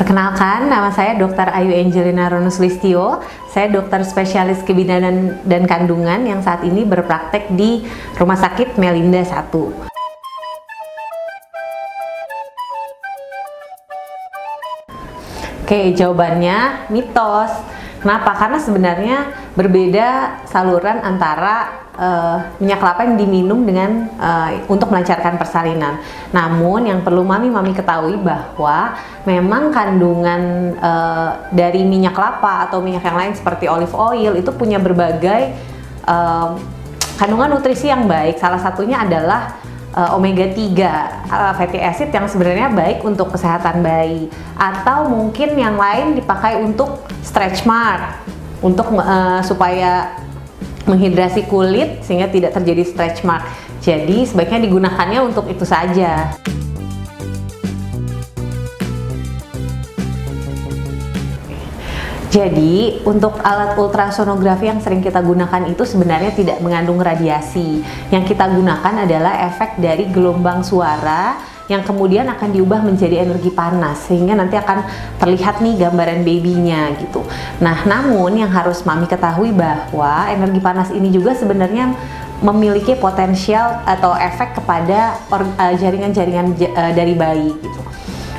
Perkenalkan, nama saya Dr. Ayu Angelina Ronuslistio. Saya dokter spesialis kebidanan dan kandungan yang saat ini berpraktek di Rumah Sakit Melinda 1. Oke, jawabannya mitos. Kenapa? Karena sebenarnya berbeda saluran antara minyak kelapa yang diminum dengan untuk melancarkan persalinan. Namun yang perlu mami ketahui bahwa memang kandungan dari minyak kelapa atau minyak yang lain seperti olive oil itu punya berbagai kandungan nutrisi yang baik. Salah satunya adalah omega 3 fatty acid yang sebenarnya baik untuk kesehatan bayi, atau mungkin yang lain dipakai untuk stretch mark untuk supaya menghidrasi kulit sehingga tidak terjadi stretch mark. Jadi sebaiknya digunakannya untuk itu saja. Jadi untuk alat ultrasonografi yang sering kita gunakan itu sebenarnya tidak mengandung radiasi. Yang kita gunakan adalah efek dari gelombang suara yang kemudian akan diubah menjadi energi panas sehingga nanti akan terlihat nih gambaran babynya gitu. Nah, namun yang harus mami ketahui bahwa energi panas ini juga sebenarnya memiliki potensial atau efek kepada jaringan-jaringan dari bayi gitu.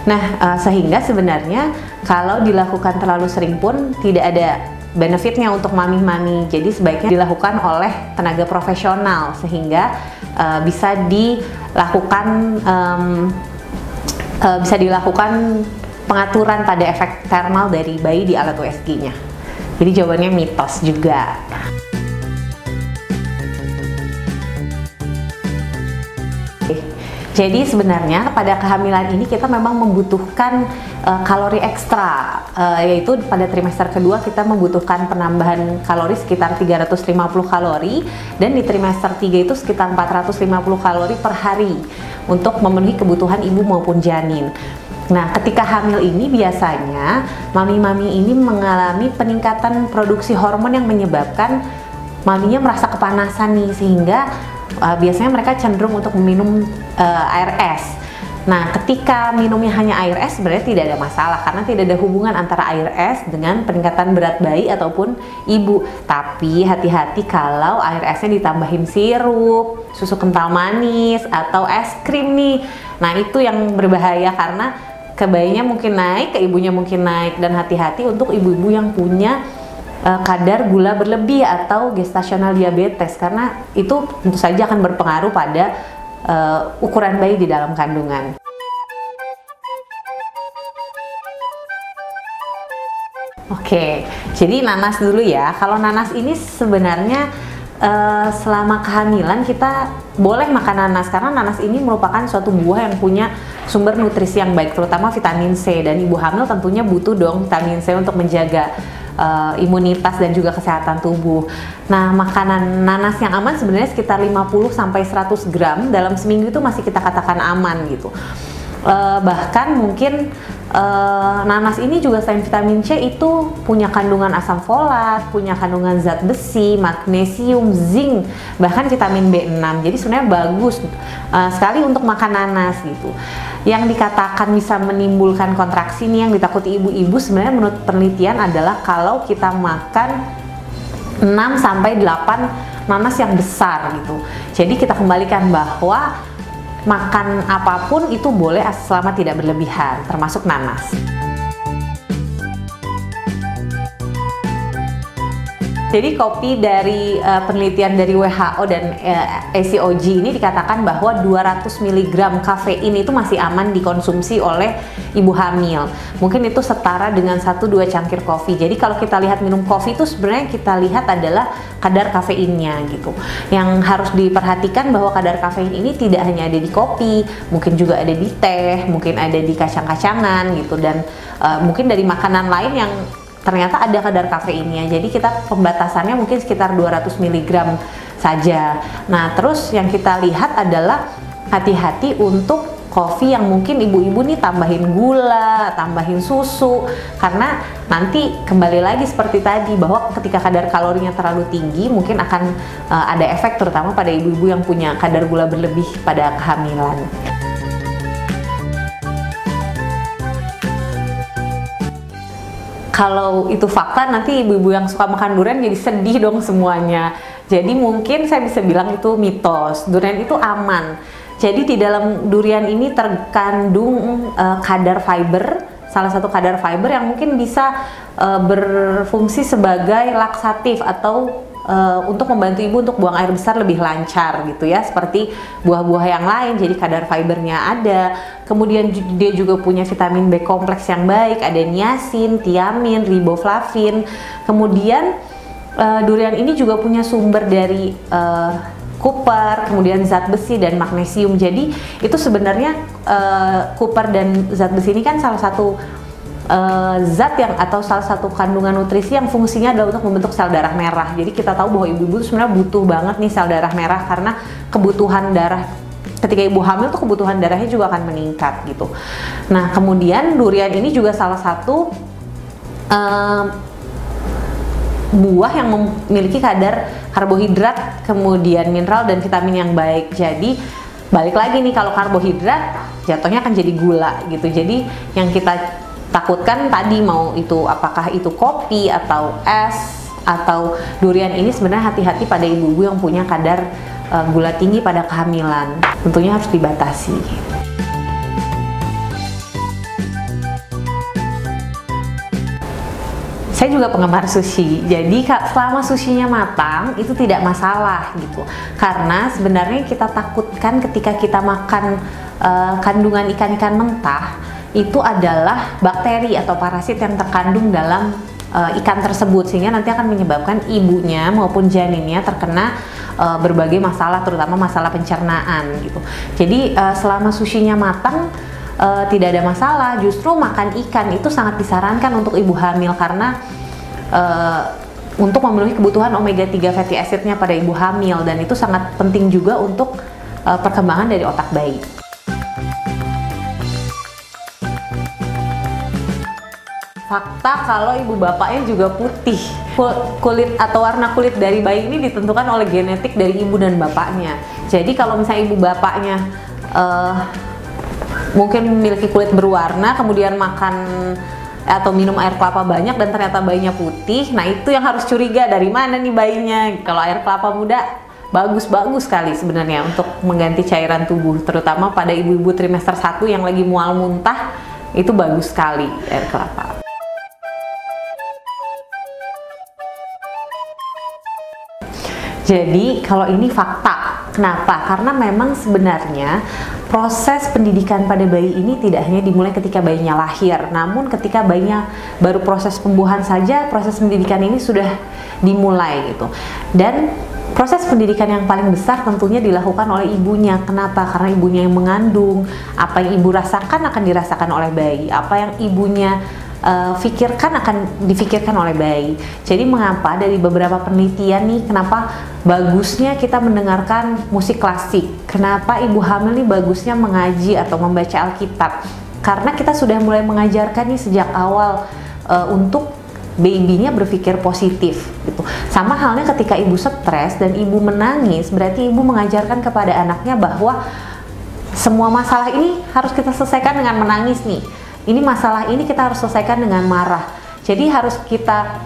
Nah, sehingga sebenarnya kalau dilakukan terlalu sering pun tidak ada benefitnya untuk mami-mami. Jadi sebaiknya dilakukan oleh tenaga profesional sehingga bisa dilakukan pengaturan pada efek thermal dari bayi di alat USG-nya. Jadi jawabannya mitos juga. Jadi sebenarnya pada kehamilan ini kita memang membutuhkan kalori ekstra, yaitu pada trimester kedua kita membutuhkan penambahan kalori sekitar 350 kalori, dan di trimester 3 itu sekitar 450 kalori per hari untuk memenuhi kebutuhan ibu maupun janin. Nah, ketika hamil ini biasanya mami-mami ini mengalami peningkatan produksi hormon yang menyebabkan maminya merasa kepanasan nih, sehingga biasanya mereka cenderung untuk meminum air es. Nah, ketika minumnya hanya air es sebenarnya tidak ada masalah karena tidak ada hubungan antara air es dengan peningkatan berat bayi ataupun ibu. Tapi hati-hati kalau air esnya ditambahin sirup, susu kental manis, atau es krim nih. Nah, itu yang berbahaya karena ke bayinya mungkin naik, ke ibunya mungkin naik. Dan hati-hati untuk ibu-ibu yang punya kadar gula berlebih atau gestasional diabetes, karena itu tentu saja akan berpengaruh pada ukuran bayi di dalam kandungan. Oke, jadi nanas dulu ya. Kalau nanas ini sebenarnya selama kehamilan kita boleh makan nanas karena nanas ini merupakan suatu buah yang punya sumber nutrisi yang baik, terutama vitamin C, dan ibu hamil tentunya butuh dong vitamin C untuk menjaga imunitas dan juga kesehatan tubuh. Nah, makanan nanas yang aman sebenarnya sekitar 50-100 gram dalam seminggu itu masih kita katakan aman gitu. Bahkan mungkin nanas ini juga selain vitamin C itu punya kandungan asam folat, punya kandungan zat besi, magnesium, zinc, bahkan vitamin B6. Jadi sebenarnya bagus sekali untuk makan nanas gitu. Yang dikatakan bisa menimbulkan kontraksi nih yang ditakuti ibu-ibu sebenarnya menurut penelitian adalah kalau kita makan 6-8 nanas yang besar gitu. Jadi kita kembalikan bahwa makan apapun itu boleh selama tidak berlebihan, termasuk nanas. Jadi kopi dari penelitian dari WHO dan ACOG ini dikatakan bahwa 200 mg kafein itu masih aman dikonsumsi oleh ibu hamil. Mungkin itu setara dengan 1-2 cangkir kopi. Jadi kalau kita lihat minum kopi itu sebenarnya kita lihat adalah kadar kafeinnya gitu. Yang harus diperhatikan bahwa kadar kafein ini tidak hanya ada di kopi, mungkin juga ada di teh, mungkin ada di kacang-kacangan gitu, dan mungkin dari makanan lain yang ternyata ada kadar kafeinnya. Jadi kita pembatasannya mungkin sekitar 200 mg saja. Nah, terus yang kita lihat adalah hati-hati untuk kopi yang mungkin ibu-ibu nih tambahin gula, tambahin susu, karena nanti kembali lagi seperti tadi bahwa ketika kadar kalorinya terlalu tinggi mungkin akan ada efek terutama pada ibu-ibu yang punya kadar gula berlebih pada kehamilan. kalau itu fakta, nanti ibu-ibu yang suka makan durian jadi sedih dong semuanya. Jadi mungkin saya bisa bilang itu mitos. Durian itu aman. Jadi di dalam durian ini terkandung kadar fiber, salah satu kadar fiber yang mungkin bisa berfungsi sebagai laksatif atau untuk membantu ibu untuk buang air besar lebih lancar gitu ya, seperti buah-buah yang lain. Jadi kadar fibernya ada, kemudian dia juga punya vitamin B kompleks yang baik, ada niacin, tiamin, riboflavin. Kemudian durian ini juga punya sumber dari kuper, kemudian zat besi dan magnesium. Jadi itu sebenarnya kuper dan zat besi ini kan salah satu zat yang atau salah satu kandungan nutrisi yang fungsinya adalah untuk membentuk sel darah merah. Jadi kita tahu bahwa ibu-ibu sebenarnya butuh banget nih sel darah merah, karena kebutuhan darah ketika ibu hamil tuh kebutuhan darahnya juga akan meningkat gitu. Nah, kemudian durian ini juga salah satu buah yang memiliki kadar karbohidrat, kemudian mineral dan vitamin yang baik. Jadi balik lagi nih, kalau karbohidrat jatuhnya akan jadi gula gitu. Jadi yang kita takutkan tadi, mau itu apakah itu kopi atau es atau durian ini, sebenarnya hati-hati pada ibu-ibu yang punya kadar gula tinggi pada kehamilan. Tentunya harus dibatasi. Saya juga penggemar sushi, jadi selama sushinya matang itu tidak masalah gitu. Karena sebenarnya kita takutkan ketika kita makan kandungan ikan-ikan mentah itu adalah bakteri atau parasit yang terkandung dalam ikan tersebut, sehingga nanti akan menyebabkan ibunya maupun janinnya terkena berbagai masalah, terutama masalah pencernaan gitu. Jadi selama sushinya matang tidak ada masalah. Justru makan ikan itu sangat disarankan untuk ibu hamil, karena untuk memenuhi kebutuhan omega 3 fatty acidnya pada ibu hamil, dan itu sangat penting juga untuk perkembangan dari otak bayi. Fakta kalau ibu bapaknya juga putih. Kulit atau warna kulit dari bayi ini ditentukan oleh genetik dari ibu dan bapaknya. Jadi kalau misalnya ibu bapaknya mungkin memiliki kulit berwarna, kemudian makan atau minum air kelapa banyak dan ternyata bayinya putih, nah itu yang harus curiga, dari mana nih bayinya. Kalau air kelapa muda bagus-bagus sekali sebenarnya untuk mengganti cairan tubuh, terutama pada ibu-ibu trimester 1 yang lagi mual muntah, itu bagus sekali air kelapa. Jadi kalau ini fakta. Kenapa? Karena memang sebenarnya proses pendidikan pada bayi ini tidak hanya dimulai ketika bayinya lahir, namun ketika bayinya baru proses pembuahan saja, proses pendidikan ini sudah dimulai gitu. Dan proses pendidikan yang paling besar tentunya dilakukan oleh ibunya. Kenapa? Karena ibunya yang mengandung. Apa yang ibu rasakan akan dirasakan oleh bayi. Apa yang ibunya pikirkan akan difikirkan oleh bayi. Jadi mengapa dari beberapa penelitian nih, kenapa bagusnya kita mendengarkan musik klasik, kenapa ibu hamil nih bagusnya mengaji atau membaca Alkitab, karena kita sudah mulai mengajarkan nih sejak awal untuk babynya berpikir positif gitu. Sama halnya ketika ibu stres dan ibu menangis, berarti ibu mengajarkan kepada anaknya bahwa semua masalah ini harus kita selesaikan dengan menangis nih. Ini masalah ini kita harus selesaikan dengan marah. Jadi harus kita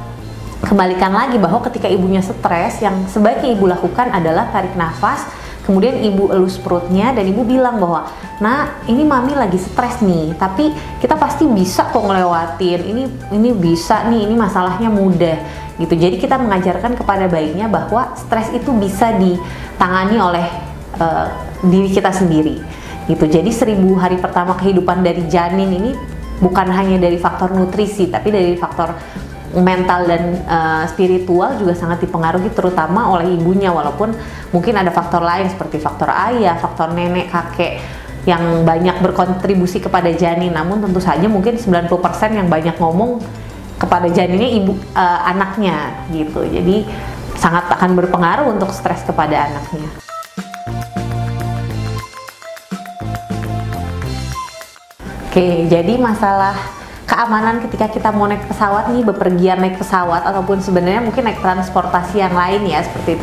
kembalikan lagi bahwa ketika ibunya stres, yang sebaiknya ibu lakukan adalah tarik nafas, kemudian ibu elus perutnya dan ibu bilang bahwa, nah ini mami lagi stres nih, tapi kita pasti bisa kok ngelewatin, ini bisa nih, ini masalahnya mudah gitu. Jadi kita mengajarkan kepada bayinya bahwa stres itu bisa ditangani oleh diri kita sendiri gitu. Jadi 1000 hari pertama kehidupan dari janin ini bukan hanya dari faktor nutrisi, tapi dari faktor mental dan spiritual juga sangat dipengaruhi, terutama oleh ibunya. Walaupun mungkin ada faktor lain seperti faktor ayah, faktor nenek, kakek yang banyak berkontribusi kepada janin, namun tentu saja mungkin 90% yang banyak ngomong kepada janinnya anaknya gitu. Jadi sangat akan berpengaruh untuk stres kepada anaknya. Oke, jadi masalah keamanan ketika kita mau naik pesawat nih, bepergian naik pesawat ataupun sebenarnya mungkin naik transportasi yang lain ya, seperti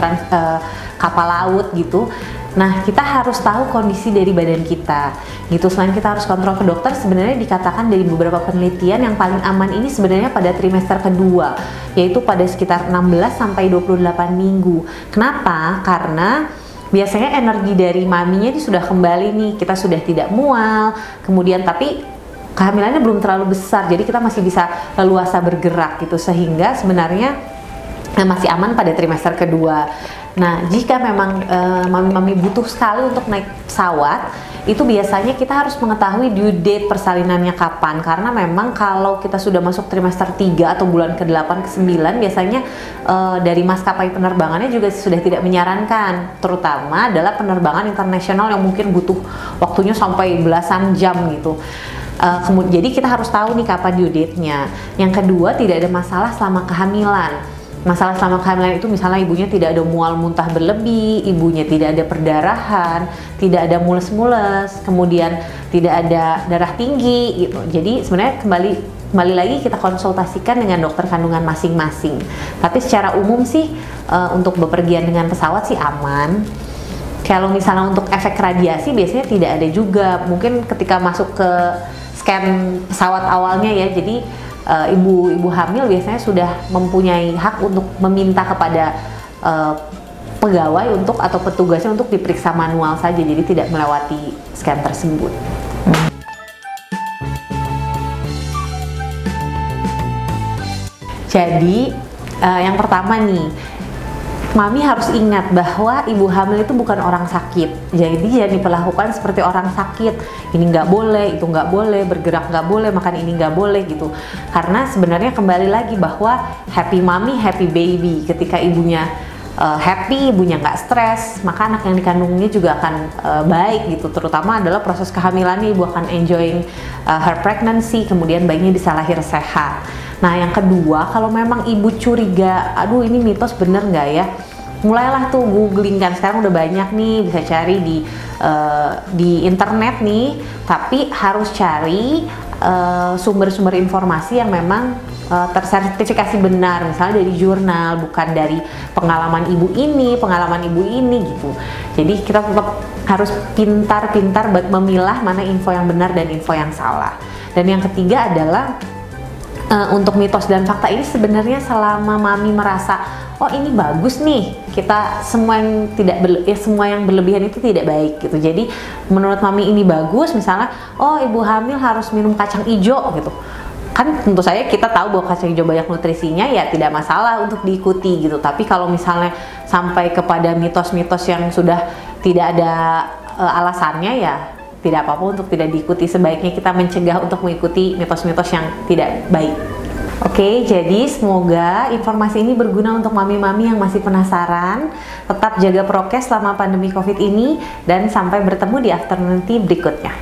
kapal laut gitu. Nah, kita harus tahu kondisi dari badan kita gitu. Selain kita harus kontrol ke dokter, sebenarnya dikatakan dari beberapa penelitian yang paling aman ini sebenarnya pada trimester kedua, yaitu pada sekitar 16 sampai 28 minggu. Kenapa? Karena biasanya energi dari maminya ini sudah kembali nih, kita sudah tidak mual, kemudian tapi kehamilannya belum terlalu besar, jadi kita masih bisa leluasa bergerak gitu, sehingga sebenarnya masih aman pada trimester kedua. Nah, jika memang mami-mami butuh sekali untuk naik pesawat, itu biasanya kita harus mengetahui due date persalinannya kapan, karena memang kalau kita sudah masuk trimester 3 atau bulan ke-8 ke-9 biasanya dari maskapai penerbangannya juga sudah tidak menyarankan, terutama adalah penerbangan internasional yang mungkin butuh waktunya sampai belasan jam gitu. Jadi kita harus tahu nih kapan due date-nya. Yang kedua, tidak ada masalah selama kehamilan. Masalah selama kehamilan itu misalnya ibunya tidak ada mual muntah berlebih, ibunya tidak ada perdarahan, tidak ada mules-mules, kemudian tidak ada darah tinggi gitu. Jadi sebenarnya kembali lagi kita konsultasikan dengan dokter kandungan masing-masing. Tapi secara umum sih untuk bepergian dengan pesawat sih aman. Kalau misalnya untuk efek radiasi biasanya tidak ada juga. Mungkin ketika masuk ke scan pesawat awalnya ya, jadi ibu hamil biasanya sudah mempunyai hak untuk meminta kepada pegawai atau petugasnya untuk diperiksa manual saja, jadi tidak melewati scan tersebut. Jadi yang pertama nih, mami harus ingat bahwa ibu hamil itu bukan orang sakit, jadi jangan diperlakukan seperti orang sakit. Ini nggak boleh, itu nggak boleh, bergerak nggak boleh, makan ini nggak boleh gitu. Karena sebenarnya kembali lagi bahwa happy mommy, happy baby. Ketika ibunya happy, ibunya nggak stres, maka anak yang dikandungnya juga akan baik gitu. Terutama adalah proses kehamilannya, ibu akan enjoying her pregnancy, kemudian bayinya bisa lahir sehat. Nah, yang kedua, kalau memang ibu curiga, aduh ini mitos bener nggak ya? Mulailah tuh googling, kan sekarang udah banyak nih, bisa cari di internet nih, tapi harus cari sumber-sumber informasi yang memang tersertifikasi benar, misalnya dari jurnal, bukan dari pengalaman ibu ini gitu. Jadi kita tetap harus pintar-pintar memilah mana info yang benar dan info yang salah. Dan yang ketiga adalah untuk mitos dan fakta ini sebenarnya selama mami merasa oh ini bagus nih, kita semua yang berlebihan itu tidak baik gitu. Jadi menurut mami ini bagus, misalnya oh ibu hamil harus minum kacang hijau gitu. Kan tentu saja kita tahu bahwa kacang hijau banyak nutrisinya, ya tidak masalah untuk diikuti gitu. Tapi kalau misalnya sampai kepada mitos-mitos yang sudah tidak ada alasannya, ya tidak apa-apa untuk tidak diikuti. Sebaiknya kita mencegah untuk mengikuti mitos-mitos yang tidak baik. Oke, jadi semoga informasi ini berguna untuk mami-mami yang masih penasaran. Tetap jaga prokes selama pandemi COVID ini, dan sampai bertemu di afternoon tea berikutnya.